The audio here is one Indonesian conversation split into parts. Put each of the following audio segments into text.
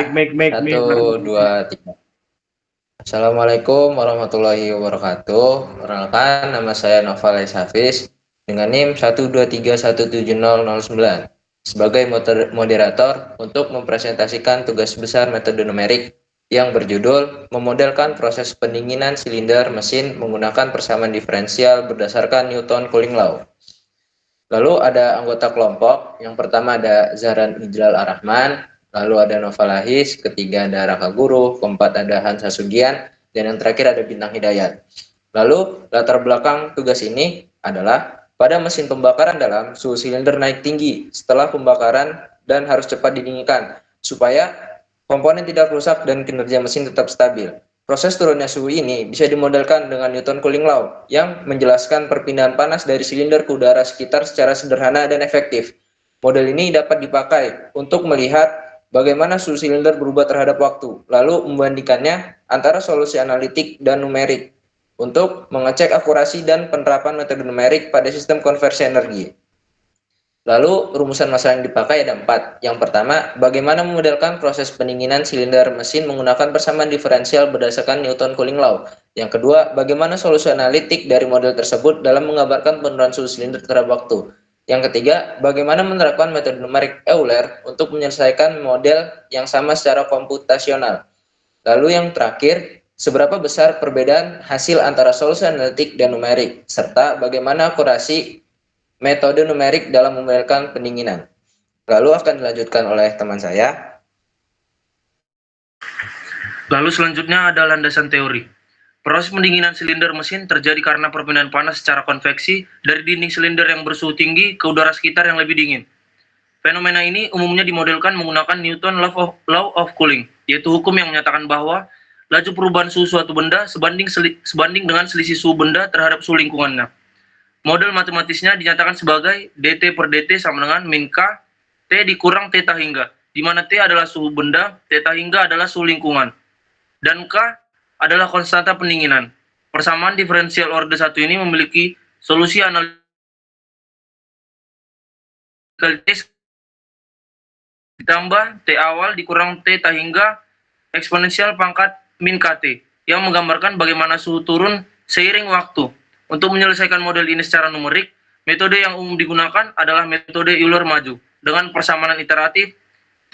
Satu, dua, tiga. Assalamualaikum warahmatullahi wabarakatuh. Perkenalkan, nama saya Noval Hafiz dengan NIM 123170009 sebagai moderator untuk mempresentasikan tugas besar metode numerik yang berjudul memodelkan proses pendinginan silinder mesin menggunakan persamaan diferensial berdasarkan Newton Cooling Law. Lalu ada anggota kelompok, yang pertama ada Zahran Ijlal Ar-Rahman, lalu ada Nova Lahis, ketiga ada Raka Guru, keempat ada Hansa Sugian, dan yang terakhir ada Bintang Hidayat. Lalu latar belakang tugas ini adalah pada mesin pembakaran dalam suhu silinder naik tinggi setelah pembakaran dan harus cepat didinginkan supaya komponen tidak rusak dan kinerja mesin tetap stabil. Proses turunnya suhu ini bisa dimodelkan dengan Newton Cooling Law yang menjelaskan perpindahan panas dari silinder ke udara sekitar secara sederhana dan efektif. Model ini dapat dipakai untuk melihat bagaimana suhu silinder berubah terhadap waktu, lalu membandingkannya antara solusi analitik dan numerik untuk mengecek akurasi dan penerapan metode numerik pada sistem konversi energi. Lalu rumusan masalah yang dipakai ada 4. Yang pertama, bagaimana memodelkan proses pendinginan silinder mesin menggunakan persamaan diferensial berdasarkan Newton Cooling Law. Yang kedua, bagaimana solusi analitik dari model tersebut dalam menggambarkan penurunan suhu silinder terhadap waktu. Yang ketiga, bagaimana menerapkan metode numerik Euler untuk menyelesaikan model yang sama secara komputasional. Lalu yang terakhir, seberapa besar perbedaan hasil antara solusi analitik dan numerik, serta bagaimana akurasi metode numerik dalam memodelkan pendinginan. Lalu akan dilanjutkan oleh teman saya. Lalu selanjutnya ada landasan teori. Proses pendinginan silinder mesin terjadi karena perpindahan panas secara konveksi dari dinding silinder yang bersuhu tinggi ke udara sekitar yang lebih dingin. Fenomena ini umumnya dimodelkan menggunakan Newton Law of Cooling, yaitu hukum yang menyatakan bahwa laju perubahan suhu suatu benda sebanding dengan selisih suhu benda terhadap suhu lingkungannya. Model matematisnya dinyatakan sebagai dt per dt sama dengan min K T dikurang theta hingga, di mana T adalah suhu benda, theta hingga adalah suhu lingkungan, dan K adalah konstanta pendinginan. Persamaan diferensial orde 1 ini memiliki solusi analitikal T ditambah T awal dikurang theta hingga eksponensial pangkat min KT, yang menggambarkan bagaimana suhu turun seiring waktu. Untuk menyelesaikan model ini secara numerik, metode yang umum digunakan adalah metode Euler maju dengan persamaan iteratif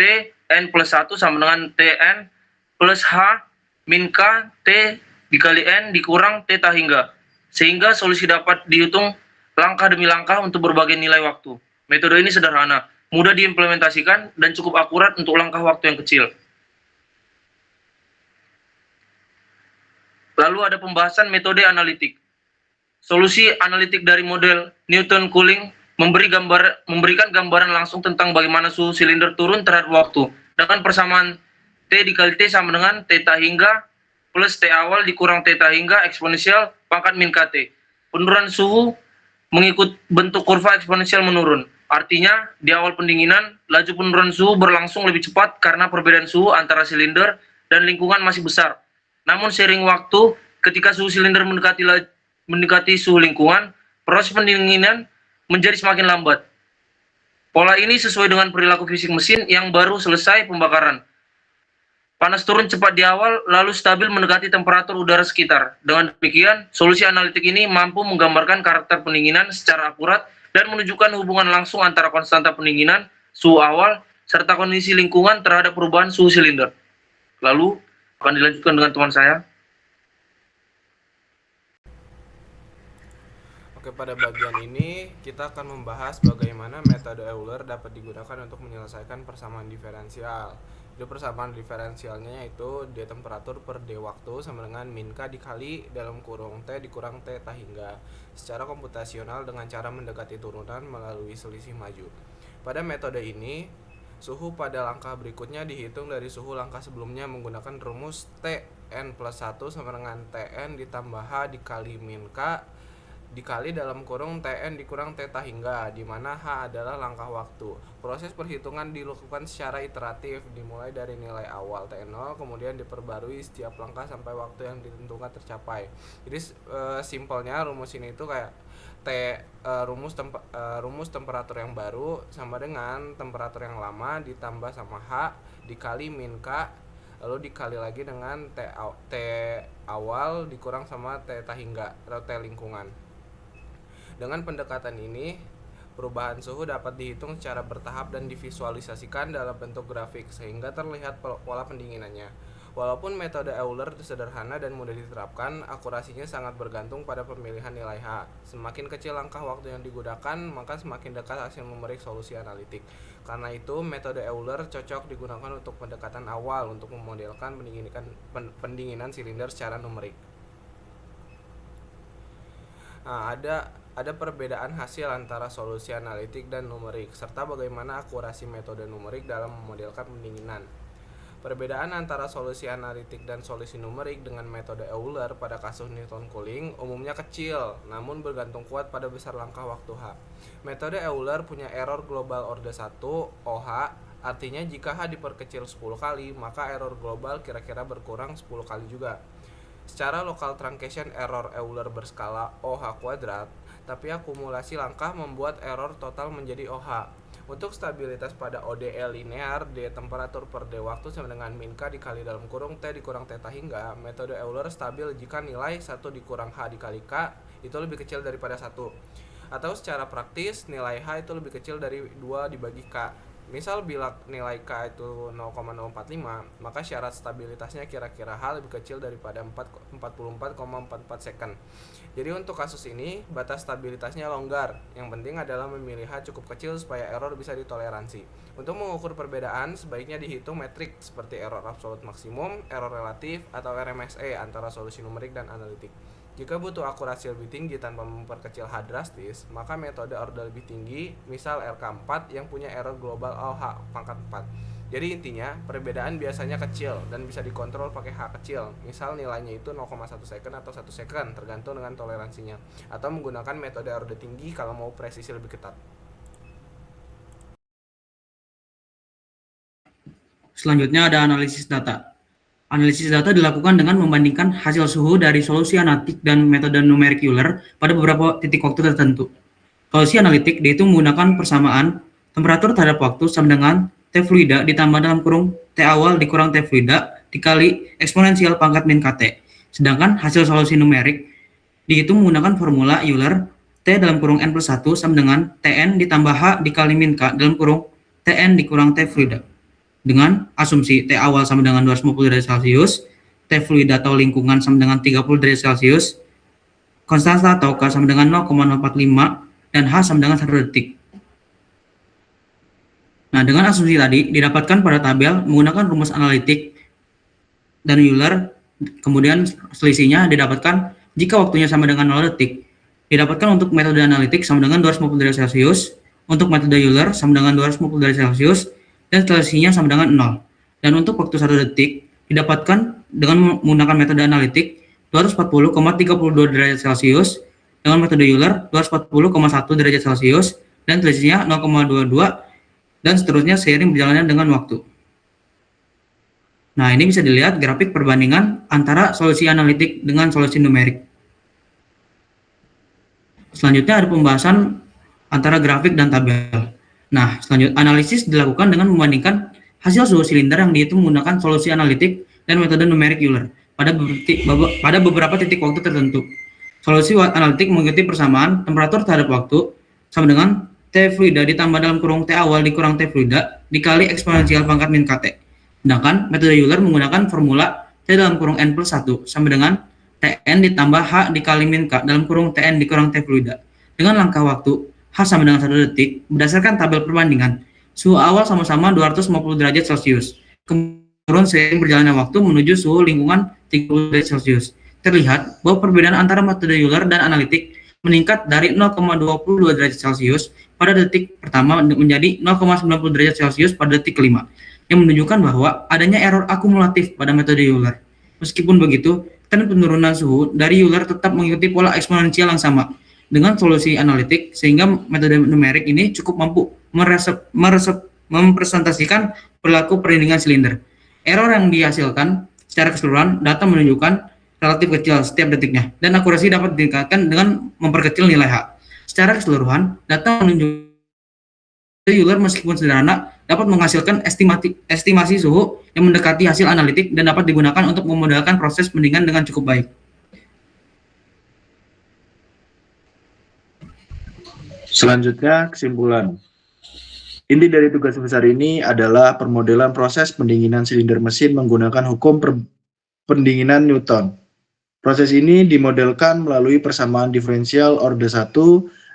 T n plus 1 sama dengan Tn plus H min K T dikali N dikurang theta hingga, sehingga solusi dapat dihitung langkah demi langkah untuk berbagai nilai waktu. Metode ini sederhana, mudah diimplementasikan, dan cukup akurat untuk langkah waktu yang kecil. Lalu ada pembahasan metode analitik. Solusi analitik dari model Newton Cooling memberikan gambaran langsung tentang bagaimana suhu silinder turun terhadap waktu dengan persamaan T dikali T sama dengan theta hingga plus T awal dikurang theta hingga eksponensial pangkat min KT. Penurunan suhu mengikut bentuk kurva eksponensial menurun. Artinya, di awal pendinginan, laju penurunan suhu berlangsung lebih cepat karena perbedaan suhu antara silinder dan lingkungan masih besar. Namun seiring waktu, ketika suhu silinder mendekati suhu lingkungan, proses pendinginan menjadi semakin lambat. Pola ini sesuai dengan perilaku fisik mesin yang baru selesai pembakaran. Panas turun cepat di awal, lalu stabil mendekati temperatur udara sekitar. Dengan demikian, solusi analitik ini mampu menggambarkan karakter pendinginan secara akurat dan menunjukkan hubungan langsung antara konstanta pendinginan, suhu awal, serta kondisi lingkungan terhadap perubahan suhu silinder. Lalu, akan dilanjutkan dengan teman saya. Oke, pada bagian ini kita akan membahas bagaimana metode Euler dapat digunakan untuk menyelesaikan persamaan diferensial. Jadi persamaan diferensialnya yaitu D temperatur per D waktu sama dengan min K dikali dalam kurung T dikurang theta hingga secara komputasional dengan cara mendekati turunan melalui selisih maju. Pada metode ini, suhu pada langkah berikutnya dihitung dari suhu langkah sebelumnya menggunakan rumus Tn plus 1 sama dengan Tn ditambah H dikali min K dikali dalam kurung Tn dikurang theta hingga, di mana H adalah langkah waktu. Proses perhitungan dilakukan secara iteratif, dimulai dari nilai awal T0, kemudian diperbarui setiap langkah sampai waktu yang ditentukan tercapai. Jadi simpelnya rumus ini itu kayak rumus temperatur yang baru sama dengan temperatur yang lama ditambah sama H dikali min K, lalu dikali lagi dengan T awal dikurang sama T hingga atau T lingkungan. Dengan pendekatan ini, perubahan suhu dapat dihitung secara bertahap dan divisualisasikan dalam bentuk grafik sehingga terlihat pola pendinginannya. Walaupun metode Euler sederhana dan mudah diterapkan, akurasinya sangat bergantung pada pemilihan nilai H. Semakin kecil langkah waktu yang digunakan, maka semakin dekat hasil numerik solusi analitik. Karena itu, metode Euler cocok digunakan untuk pendekatan awal untuk memodelkan pendinginan silinder secara numerik. Nah, ada perbedaan hasil antara solusi analitik dan numerik, serta bagaimana akurasi metode numerik dalam memodelkan pendinginan. Perbedaan antara solusi analitik dan solusi numerik dengan metode Euler pada kasus Newton Cooling umumnya kecil, namun bergantung kuat pada besar langkah waktu H. Metode Euler punya error global orde 1, OH, artinya jika H diperkecil 10 kali, maka error global kira-kira berkurang 10 kali juga. Secara local truncation error Euler berskala OH kuadrat, tapi akumulasi langkah membuat error total menjadi OH. Untuk stabilitas pada ODE linear, D temperatur per D waktu sama dengan min K dikali dalam kurung T dikurang θ hingga, metode Euler stabil jika nilai 1 dikurang H dikali K itu lebih kecil daripada 1. Atau secara praktis, nilai H itu lebih kecil dari 2 dibagi K. Misal bila nilai K itu 0,045, maka syarat stabilitasnya kira-kira H lebih kecil daripada 44,44 second. Jadi untuk kasus ini, batas stabilitasnya longgar. Yang penting adalah memilih H cukup kecil supaya error bisa ditoleransi. Untuk mengukur perbedaan, sebaiknya dihitung metrik seperti error absolut maksimum, error relatif, atau RMSE antara solusi numerik dan analitik. Jika butuh akurasi lebih tinggi tanpa memperkecil H drastis, maka metode orde lebih tinggi, misal RK4 yang punya error global OH pangkat 4. Jadi intinya, perbedaan biasanya kecil dan bisa dikontrol pakai H kecil. Misal nilainya itu 0,1 second atau 1 second, tergantung dengan toleransinya. Atau menggunakan metode orde tinggi kalau mau presisi lebih ketat. Selanjutnya ada analisis data. Analisis data dilakukan dengan membandingkan hasil suhu dari solusi analitik dan metode numerik Euler pada beberapa titik waktu tertentu. Solusi analitik yaitu menggunakan persamaan temperatur terhadap waktu sama dengan T fluida ditambah dalam kurung T awal dikurang T fluida dikali eksponensial pangkat min KT. Sedangkan hasil solusi numerik dihitung menggunakan formula Euler T dalam kurung N plus 1 sama dengan Tn ditambah H dikali min K dalam kurung Tn dikurang T fluida. Dengan asumsi T awal sama dengan 250 derajat Celcius, T fluida atau lingkungan sama dengan 30 derajat Celcius, konstanta atau K sama dengan 0,045, dan H sama dengan 1 detik. Nah, dengan asumsi tadi didapatkan pada tabel menggunakan rumus analitik dan Euler, kemudian selisihnya didapatkan jika waktunya sama dengan 0 detik. Didapatkan untuk metode analitik sama dengan 250 derajat Celcius, untuk metode Euler sama dengan 250 derajat Celcius, dan selisihnya sama dengan 0. Dan untuk waktu 1 detik didapatkan dengan menggunakan metode analitik 240,32 derajat Celcius, dengan metode Euler 240,1 derajat Celcius, dan selisihnya 0,22, dan seterusnya seiring berjalannya dengan waktu. Nah, ini bisa dilihat grafik perbandingan antara solusi analitik dengan solusi numerik. Selanjutnya ada pembahasan antara grafik dan tabel. Nah, selanjutnya analisis dilakukan dengan membandingkan hasil suhu silinder yang dihitung menggunakan solusi analitik dan metode numerik Euler pada beberapa titik waktu tertentu. Solusi analitik mengikuti persamaan temperatur terhadap waktu sama dengan T fluida ditambah dalam kurung T awal dikurang T fluida dikali eksponensial pangkat min KT. Sedangkan metode Euler menggunakan formula T dalam kurung N plus 1 sama dengan Tn ditambah H dikali min K dalam kurung Tn dikurang T fluida. Dengan langkah waktu H sama dengan 1 detik, berdasarkan tabel perbandingan, suhu awal sama-sama 250 derajat Celcius. Kemudian seiring berjalannya waktu menuju suhu lingkungan 30 derajat Celcius. Terlihat bahwa perbedaan antara metode Euler dan analitik meningkat dari 0,22 derajat Celcius pada detik pertama menjadi 0,90 derajat Celcius pada detik kelima, yang menunjukkan bahwa adanya error akumulatif pada metode Euler. Meskipun begitu, tren penurunan suhu dari Euler tetap mengikuti pola eksponensial yang sama dengan solusi analitik, sehingga metode numerik ini cukup mampu mempresentasikan perilaku pendinginan silinder. Error yang dihasilkan secara keseluruhan data menunjukkan relatif kecil setiap detiknya, dan akurasi dapat ditingkatkan dengan memperkecil nilai H. Secara keseluruhan, data menunjukkan Euler meskipun sederhana dapat menghasilkan estimasi suhu yang mendekati hasil analitik dan dapat digunakan untuk memodelkan proses pendinginan dengan cukup baik. Selanjutnya, kesimpulan. Inti dari tugas besar ini adalah permodelan proses pendinginan silinder mesin menggunakan hukum pendinginan Newton. Proses ini dimodelkan melalui persamaan diferensial orde 1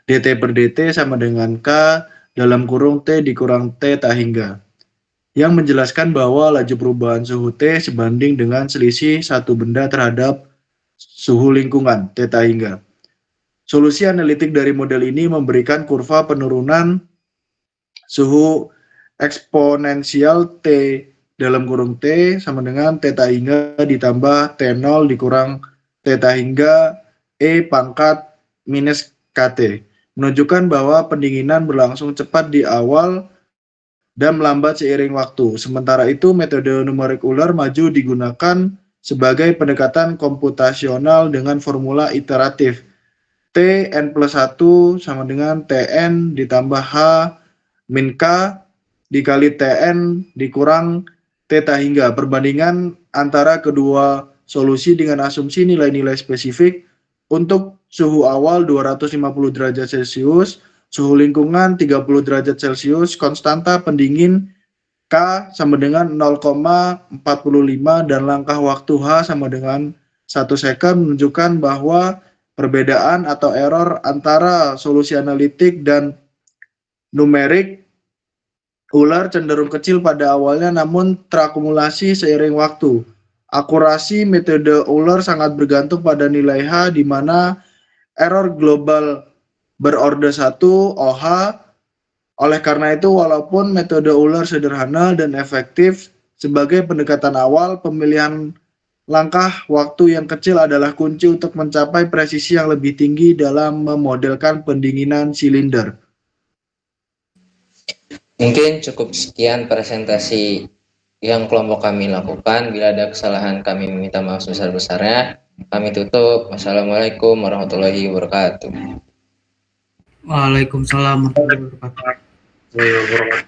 dt per dt sama dengan K dalam kurung T dikurang T tak hingga, yang menjelaskan bahwa laju perubahan suhu T sebanding dengan selisih satu benda terhadap suhu lingkungan T tak hingga. Solusi analitik dari model ini memberikan kurva penurunan suhu eksponensial T dalam kurung T sama dengan theta hingga ditambah T0 dikurang theta hingga E pangkat minus KT, menunjukkan bahwa pendinginan berlangsung cepat di awal dan melambat seiring waktu. Sementara itu, metode numerik Euler maju digunakan sebagai pendekatan komputasional dengan formula iteratif Tn plus 1 sama dengan Tn ditambah H min K dikali Tn dikurang theta hingga. Perbandingan antara kedua solusi dengan asumsi nilai-nilai spesifik untuk suhu awal 250 derajat Celcius, suhu lingkungan 30 derajat Celcius, konstanta pendingin K sama dengan 0,45 dan langkah waktu H sama dengan 1 second menunjukkan bahwa perbedaan atau error antara solusi analitik dan numerik Euler cenderung kecil pada awalnya namun terakumulasi seiring waktu. Akurasi metode Euler sangat bergantung pada nilai H di mana error global berorde 1 OH. Oleh karena itu, walaupun metode Euler sederhana dan efektif sebagai pendekatan awal, pemilihan langkah waktu yang kecil adalah kunci untuk mencapai presisi yang lebih tinggi dalam memodelkan pendinginan silinder. Mungkin cukup sekian presentasi yang kelompok kami lakukan. Bila ada kesalahan kami meminta maaf sebesar-besarnya. Kami tutup. Wassalamualaikum warahmatullahi wabarakatuh. Waalaikumsalam warahmatullahi wabarakatuh.